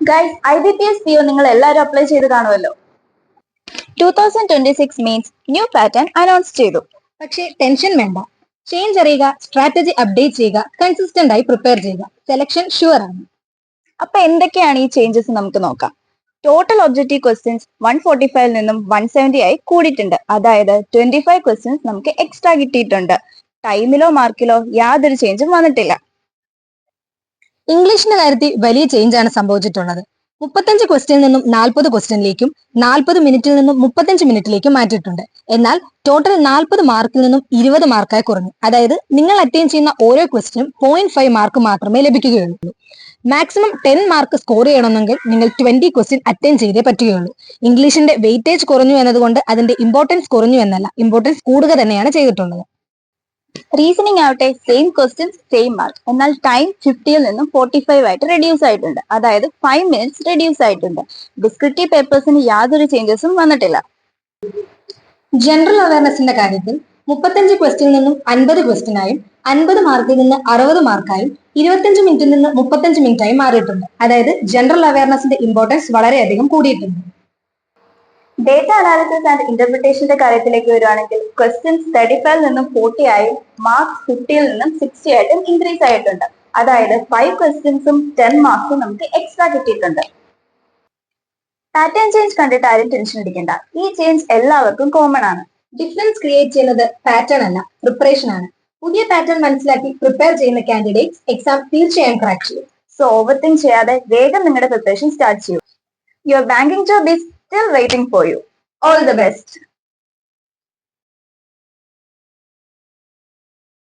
Guys, IBPS PO നിങ്ങൾ എല്ലാവരും apply ചെയ്ത് കാണുമല്ലോ. 2026 മീൻസ് ന്യൂ പാറ്റേൺ അനൗൺസ് ചെയ്തു. പക്ഷേ ടെൻഷൻ വേണ്ട. ചേഞ്ച് അറിയുക, സ്ട്രാറ്റജി അപ്ഡേറ്റ് ചെയ്യുക, കൺസിസ്റ്റന്റ് ആയി പ്രിപ്പയർ ചെയ്യുക. സെലക്ഷൻ ഷുവർ ആണ്. അപ്പൊ എന്തൊക്കെയാണ് ഈ ചേഞ്ചസ് നമുക്ക് നോക്കാം. ടോട്ടൽ ഒബ്ജക്റ്റീവ് ക്വസ്റ്റ്യൻസ് 145 നിന്നും 170 ആയി കൂടിയിട്ടുണ്ട്. അതായത് 25 ക്വസ്റ്റ്യൻസ് നമുക്ക് എക്സ്ട്രാ കിട്ടിയിട്ടുണ്ട്. ടൈമിലോ മാർക്കിലോ യാതൊരു ചേഞ്ചും വന്നിട്ടില്ല. ഇംഗ്ലീഷിന്റെ കാര്യത്തിൽ വലിയ ചേഞ്ച് ആണ് സംഭവിച്ചിട്ടുള്ളത്. 35 ക്വസ്റ്റ്യനിൽ നിന്നും 40 ക്വസ്റ്റ്യനിലേക്കും 40 മിനിറ്റിൽ നിന്നും 35 മിനിറ്റിലേക്കും മാറ്റിയിട്ടുണ്ട്. എന്നാൽ ടോട്ടൽ 40 മാർക്കിൽ നിന്നും 20 മാർക്കായി കുറഞ്ഞു. അതായത് നിങ്ങൾ അറ്റൈൻ ചെയ്യുന്ന ഓരോ ക്വസ്റ്റ്യനും 0.5 മാർക്ക് മാത്രമേ ലഭിക്കുകയുള്ളൂ. മാക്സിമം 10 മാർക്ക് സ്കോർ ചെയ്യണമെങ്കിൽ നിങ്ങൾ 20 ക്വസ്റ്റ്യൻ അറ്റൈൻ ചെയ്തേ പറ്റുകയുള്ളൂ. ഇംഗ്ലീഷിന്റെ വെയിറ്റേജ് കുറഞ്ഞു എന്നതുകൊണ്ട് അതിന്റെ ഇമ്പോർട്ടൻസ് കുറഞ്ഞു എന്നല്ല, ഇമ്പോർട്ടൻസ് കൂടുക തന്നെയാണ് ചെയ്തിട്ടുള്ളത്. റീസണിംഗ് ആവട്ടെ സെയിം ക്വസ്റ്റ്യൻസ് സെയിം മാർക്ക്, എന്നാൽ ടൈം 50ൽ നിന്നും 45 ആയിട്ട് റെഡ്യൂസ് ആയിട്ടുണ്ട്. അതായത് 5 മിനിറ്റ്സ് റെഡ്യൂസ് ആയിട്ടുണ്ട്. ഡിസ്ക്രിപ്റ്റീവ് പേപ്പേഴ്സിന് യാതൊരു ചേഞ്ചസും വന്നിട്ടില്ല. ജനറൽ അവയർനെസിന്റെ കാര്യത്തിൽ 35 ക്വസ്റ്റ്യനിൽ നിന്നും 50 ക്വസ്റ്റ്യനായും 50 മാർക്കിൽ നിന്ന് 60 മാർക്കായും 25 മിനിറ്റിൽ നിന്ന് 35 മിനിറ്റായും മാറിയിട്ടുണ്ട്. അതായത് ജനറൽ അവയർനെസിന്റെ ഇമ്പോർട്ടൻസ് വളരെയധികം കൂടിയിട്ടുണ്ട്. ഡേറ്റ അനാലിസിസ് ആൻഡ് ഇന്റർപ്രിട്ടേഷന്റെ കാര്യത്തിലേക്ക് വരുവാണെങ്കിൽ ക്വസ്റ്റ്യൻസ് 35ൽ നിന്നും 40 ആയും മാർക്സ് 50ൽ നിന്നും 60 ആയിട്ടും ഇൻക്രീസ് ആയിട്ടുണ്ട്. അതായത് 5 ക്വസ്റ്റ്യൻസും 10 മാർക്സും നമുക്ക് എക്സ്ട്രാ കിട്ടിയിട്ടുണ്ട്. പാറ്റേൺ ചേഞ്ച് കണ്ടിട്ട് ആരും ടെൻഷൻ അടിക്കണ്ട. ഈ ചേഞ്ച് എല്ലാവർക്കും കോമൺ ആണ്. ഡിഫറൻസ് ക്രിയേറ്റ് ചെയ്യുന്നത് പാറ്റേൺ അല്ല, പ്രിപ്പറേഷൻ ആണ്. പുതിയ പാറ്റേൺ മനസ്സിലാക്കി പ്രിപ്പയർ ചെയ്യുന്ന കാൻഡിഡേറ്റ്സ് എക്സാം തീർച്ചയായും ക്രാക്ക് ചെയ്യും. സോ ഓവർ തിങ്ക് ചെയ്യാതെ വേഗം നിങ്ങളുടെ പ്രിപ്പറേഷൻ സ്റ്റാർട്ട് ചെയ്യൂ. Your banking job is still waiting for you. All the best.